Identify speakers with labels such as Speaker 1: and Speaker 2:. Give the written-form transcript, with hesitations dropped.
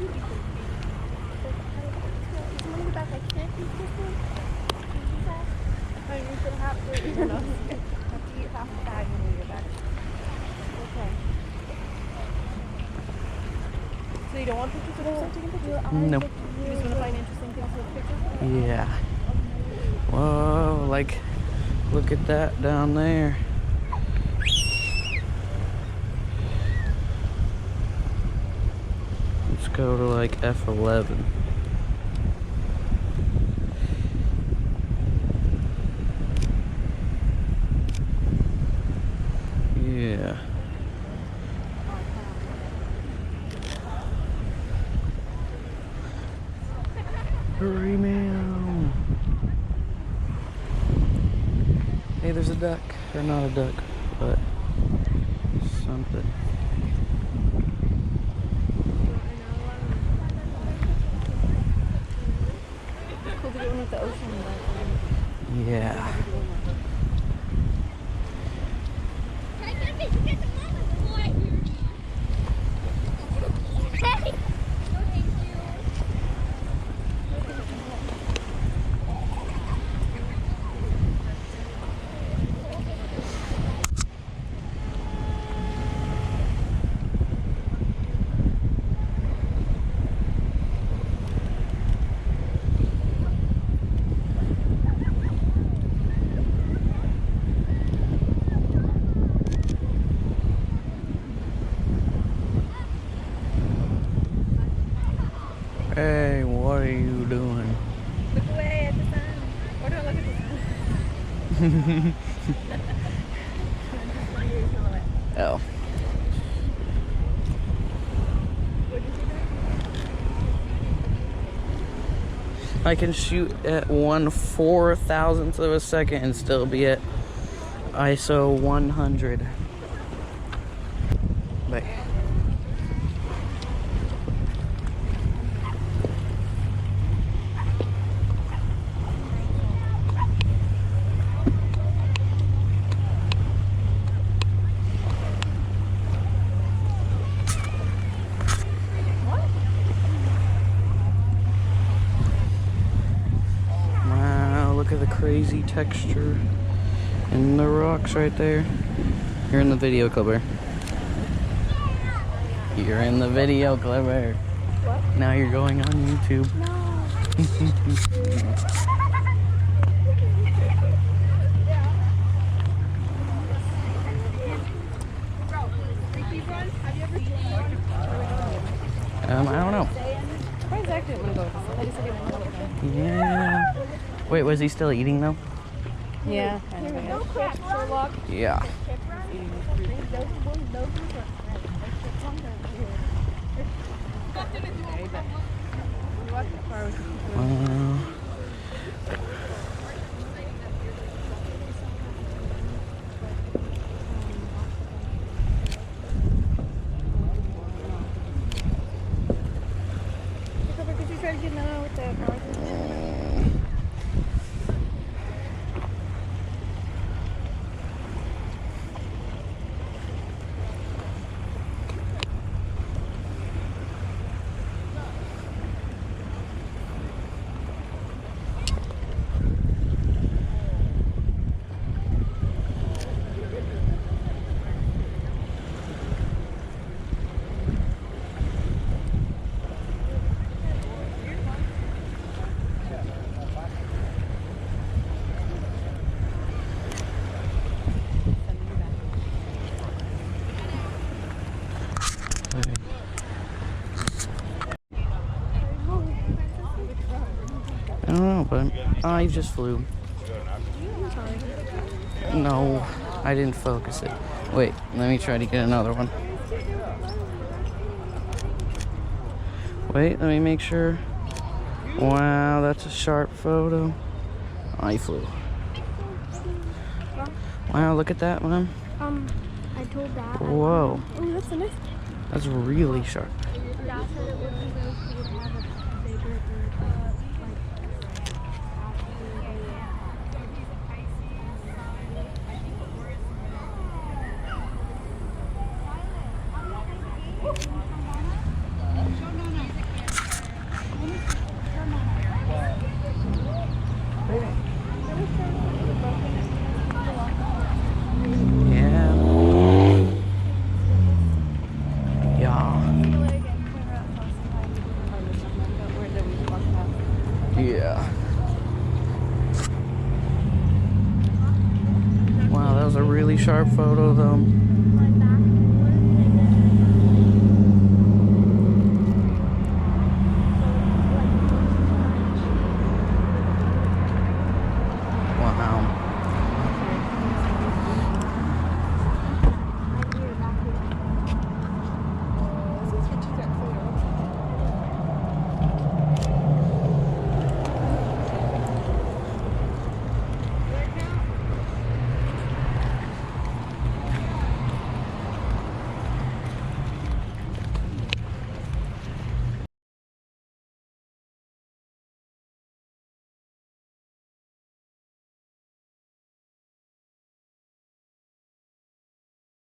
Speaker 1: So you don't want pictures of yourself taking pictures?
Speaker 2: Nope.
Speaker 1: You just want to find interesting things to take pictures of?
Speaker 2: Yeah. Whoa, like, look at that down there. Let's go to like F11. Yeah. Hurry, man. Hey, there's a duck. Or not a duck, but something.
Speaker 1: Cool to get one with the ocean.
Speaker 2: Yeah. Hey, what are you doing?
Speaker 1: Look away at the sun. Or don't look at the sun.
Speaker 2: Oh. I can shoot at 1/4,000th of a second and still be at ISO 100. Wait. Look at the crazy texture in the rocks right there. You're in the video, Clever. You're in the video, Clever.
Speaker 1: What?
Speaker 2: Now you're going on YouTube. I don't know.
Speaker 1: Why exactly I'm gonna go with this? I just said it went.
Speaker 2: Yeah. Wait, was he still eating though?
Speaker 1: Yeah. Kind of.
Speaker 2: Yeah.
Speaker 1: Could you try to get another with the cars?
Speaker 2: I don't know, but I just flew. No, I didn't focus it. Wait, let me try to get another one. Wait, let me make sure. Wow, that's a sharp photo. I flew. Wow, look at that, Mom.
Speaker 3: I told that.
Speaker 2: Whoa.
Speaker 1: Oh, that's a nice.
Speaker 2: That's really sharp.
Speaker 3: Dad said it would be really cool to have a bigger bird.
Speaker 2: sharp photo though.